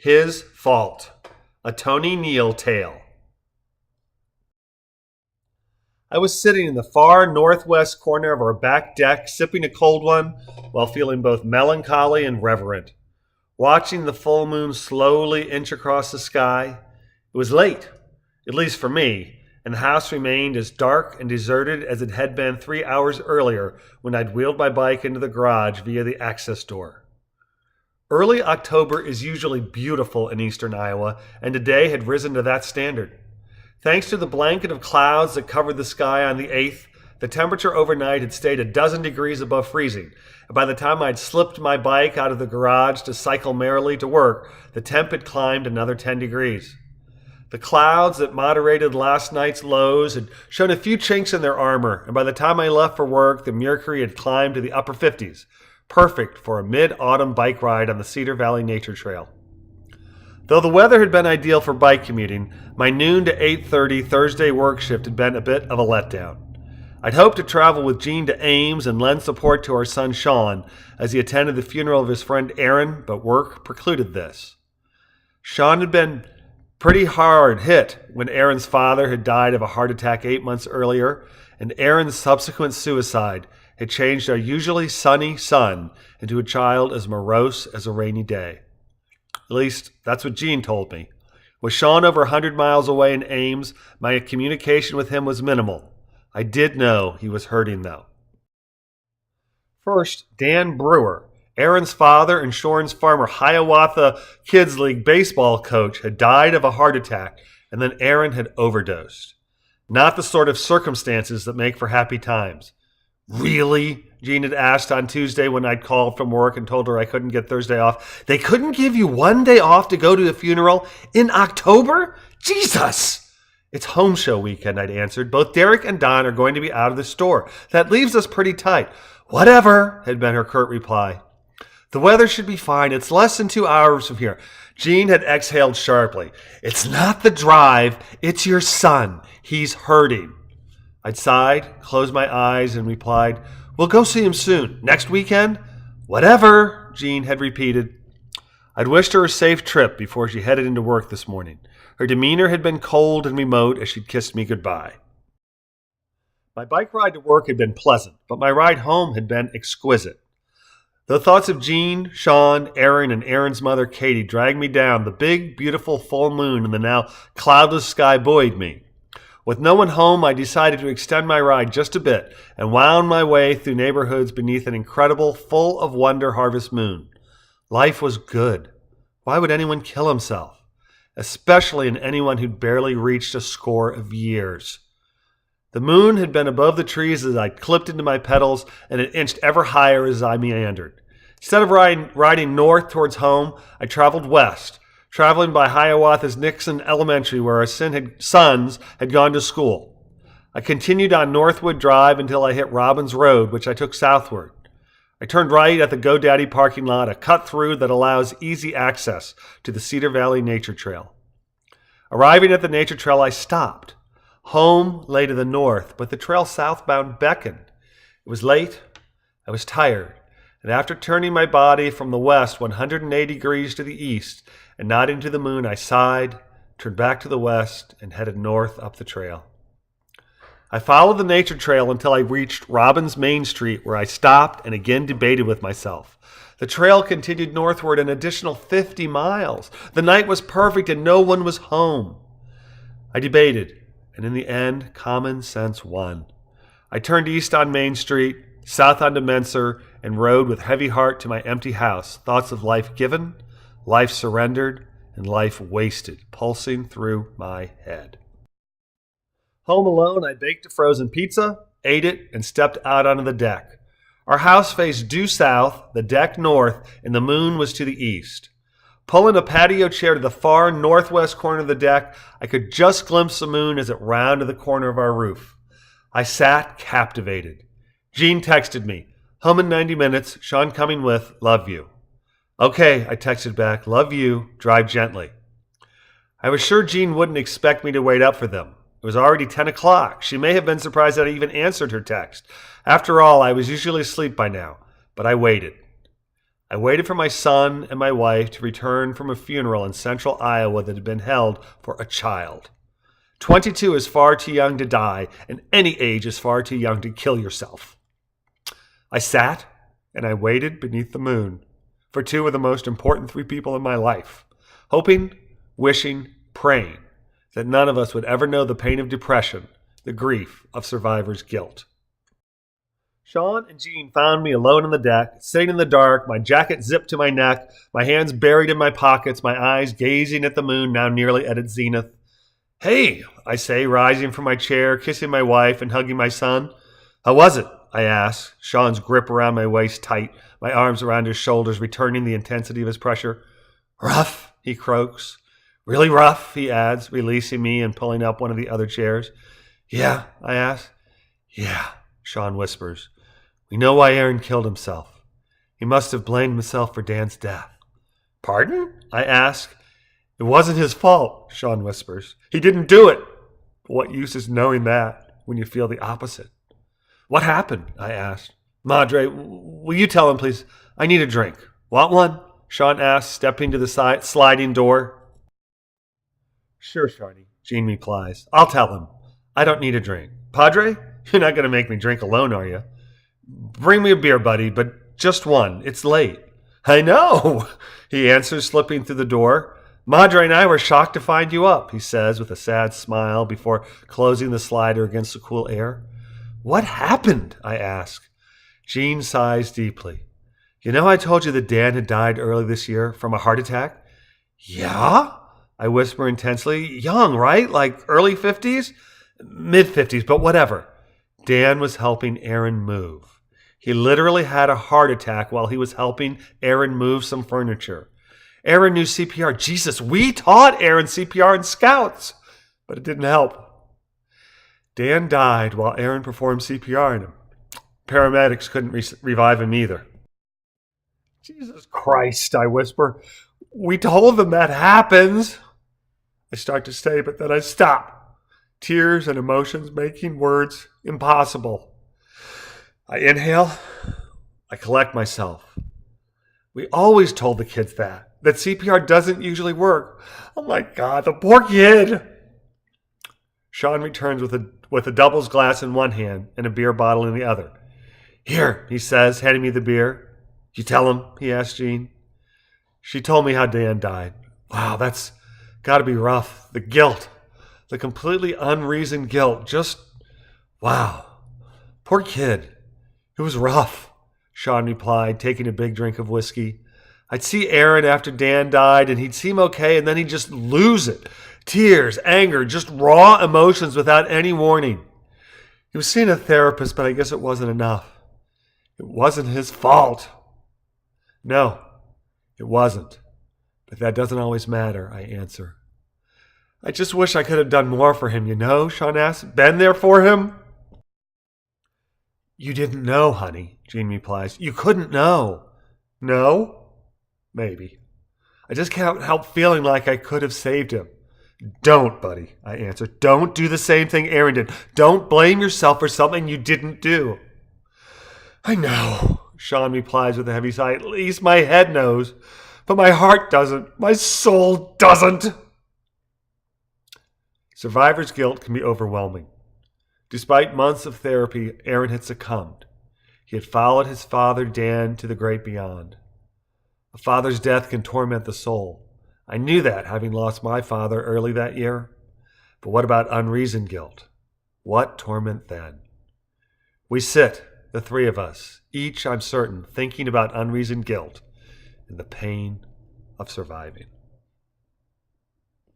His Fault, a Tony Neal tale. I was sitting in the far northwest corner of our back deck, sipping a cold one while feeling both melancholy and reverent, watching the full moon slowly inch across the sky. It was late, at least for me, and the house remained as dark and deserted as it had been 3 hours earlier when I'd wheeled my bike into the garage via the access door. Early October is usually beautiful in eastern Iowa, and today had risen to that standard. Thanks to the blanket of clouds that covered the sky on the 8th, the temperature overnight had stayed a dozen degrees above freezing, and by the time I'd slipped my bike out of the garage to cycle merrily to work, the temp had climbed another 10 degrees. The clouds that moderated last night's lows had shown a few chinks in their armor, and by the time I left for work, the mercury had climbed to the upper 50s, perfect for a mid-autumn bike ride on the Cedar Valley Nature Trail. Though the weather had been ideal for bike commuting, my noon to 8:30 Thursday work shift had been a bit of a letdown. I'd hoped to travel with Gene to Ames and lend support to our son Sean as he attended the funeral of his friend Aaron, but work precluded this. Sean had been pretty hard hit when Aaron's father had died of a heart attack 8 months earlier, and Aaron's subsequent suicide had changed our usually sunny sun into a child as morose as a rainy day. At least, that's what Gene told me. With Sean over 100 miles away in Ames, my communication with him was minimal. I did know he was hurting, though. First, Dan Brewer, Aaron's father and Shorn's former Hiawatha Kids League baseball coach, had died of a heart attack, and then Aaron had overdosed. Not the sort of circumstances that make for happy times. Really? Jean had asked on Tuesday when I'd called from work and told her I couldn't get Thursday off. They couldn't give you one day off to go to a funeral in October? Jesus! It's home show weekend, I'd answered. Both Derek and Don are going to be out of the store. That leaves us pretty tight. Whatever, had been her curt reply. The weather should be fine. It's less than 2 hours from here. Jean had exhaled sharply. It's not the drive. It's your son. He's hurting. I'd sighed, closed my eyes, and replied, We'll go see him soon. Next weekend? Whatever, Jean had repeated. I'd wished her a safe trip before she headed into work this morning. Her demeanor had been cold and remote as she'd kissed me goodbye. My bike ride to work had been pleasant, but my ride home had been exquisite. The thoughts of Jean, Sean, Aaron, and Aaron's mother, Katie, dragged me down. The big, beautiful full moon in the now cloudless sky buoyed me. With no one home, I decided to extend my ride just a bit and wound my way through neighborhoods beneath an incredible, full of wonder harvest moon. Life was good. Why would anyone kill himself? Especially in anyone who'd barely reached a score of years. The moon had been above the trees as I clipped into my pedals, and it inched ever higher as I meandered. Instead of riding north towards home, I traveled west, traveling by Hiawatha's Nixon Elementary, where our sons had gone to school. I continued on Northwood Drive until I hit Robbins Road, which I took southward. I turned right at the GoDaddy parking lot, a cut-through that allows easy access to the Cedar Valley Nature Trail. Arriving at the Nature Trail, I stopped. Home lay to the north, but the trail southbound beckoned. It was late, I was tired, and after turning my body from the west 180 degrees to the east and nodding to the moon, I sighed, turned back to the west, and headed north up the trail. I followed the Nature Trail until I reached Robbins Main Street, where I stopped and again debated with myself. The trail continued northward an additional 50 miles. The night was perfect and no one was home. I debated, and in the end, common sense won. I turned east on Main Street, south onto Menser, and rode with heavy heart to my empty house, thoughts of life given, life surrendered, and life wasted, pulsing through my head. Home alone, I baked a frozen pizza, ate it, and stepped out onto the deck. Our house faced due south, the deck north, and the moon was to the east. Pulling a patio chair to the far northwest corner of the deck, I could just glimpse the moon as it rounded the corner of our roof. I sat captivated. Jean texted me, home in 90 minutes, Sean coming with, love you. Okay, I texted back, love you, drive gently. I was sure Jean wouldn't expect me to wait up for them. It was already 10 o'clock. She may have been surprised that I even answered her text. After all, I was usually asleep by now, but I waited. I waited for my son and my wife to return from a funeral in central Iowa that had been held for a child. 22 is far too young to die, and any age is far too young to kill yourself. I sat and I waited beneath the moon for two of the most important three people in my life, hoping, wishing, praying that none of us would ever know the pain of depression, the grief of survivor's guilt. Sean and Jean found me alone on the deck, sitting in the dark, my jacket zipped to my neck, my hands buried in my pockets, my eyes gazing at the moon now nearly at its zenith. "Hey," I say, rising from my chair, kissing my wife and hugging my son. "How was it?" I ask, Sean's grip around my waist tight, my arms around his shoulders, returning the intensity of his pressure. "Rough," he croaks. "Really rough," he adds, releasing me and pulling up one of the other chairs. "Yeah," I ask. "Yeah," Sean whispers. "We know why Aaron killed himself. He must have blamed himself for Dan's death." "Pardon?" I ask. "It wasn't his fault," Sean whispers. "He didn't do it." But what use is knowing that when you feel the opposite? "What happened?" I asked. "Madre, will you tell him, please? I need a drink." "Want one?" Sean asks, stepping to the sliding door. "Sure, Shardy," Jean replies. "I'll tell him. I don't need a drink." "Padre, you're not going to make me drink alone, are you?" "Bring me a beer, buddy, but just one. It's late." "I know," he answers, slipping through the door. "Madre and I were shocked to find you up," he says with a sad smile before closing the slider against the cool air. "What happened?" I ask. Jean sighs deeply. "You know I told you that Dan had died early this year from a heart attack?" "Yeah?" I whisper intensely. "Young, right? Like early 50s? Mid-50s, but whatever." Dan was helping Aaron move. He literally had a heart attack while he was helping Aaron move some furniture. Aaron knew CPR. Jesus, we taught Aaron CPR in Scouts, but it didn't help. Dan died while Aaron performed CPR on him. Paramedics couldn't revive him either. "Jesus Christ," I whisper. "We told them that happens." I start to say, but then I stop. Tears and emotions making words impossible. I inhale. I collect myself. "We always told the kids that CPR doesn't usually work." "Oh my God, the poor kid." Sean returns with a doubles glass in one hand and a beer bottle in the other. "Here," he says, handing me the beer. "You tell him?" he asked Jean. She told me how Dan died. Wow, that's got to be rough. The guilt, the completely unreasoned guilt. Just, wow. Poor kid. It was rough, Sean replied, taking a big drink of whiskey. "I'd see Aaron after Dan died, and he'd seem okay, and then he'd just lose it. Tears, anger, just raw emotions without any warning. He was seeing a therapist, but I guess it wasn't enough. It wasn't his fault." "No, it wasn't. But that doesn't always matter," I answer. "I just wish I could have done more for him, you know," Sean asks. "Been there for him?" "You didn't know, honey," Jean replies. "You couldn't know." "No? Maybe. I just can't help feeling like I could have saved him." "Don't, buddy," I answer. "Don't do the same thing Aaron did. Don't blame yourself for something you didn't do." "I know," Sean replies with a heavy sigh. "At least my head knows. But my heart doesn't. My soul doesn't." Survivor's guilt can be overwhelming. Despite months of therapy, Aaron had succumbed. He had followed his father, Dan, to the great beyond. A father's death can torment the soul. I knew that, having lost my father early that year. But what about unreasoned guilt? What torment then? We sit, the three of us, each, I'm certain, thinking about unreasoned guilt and the pain of surviving.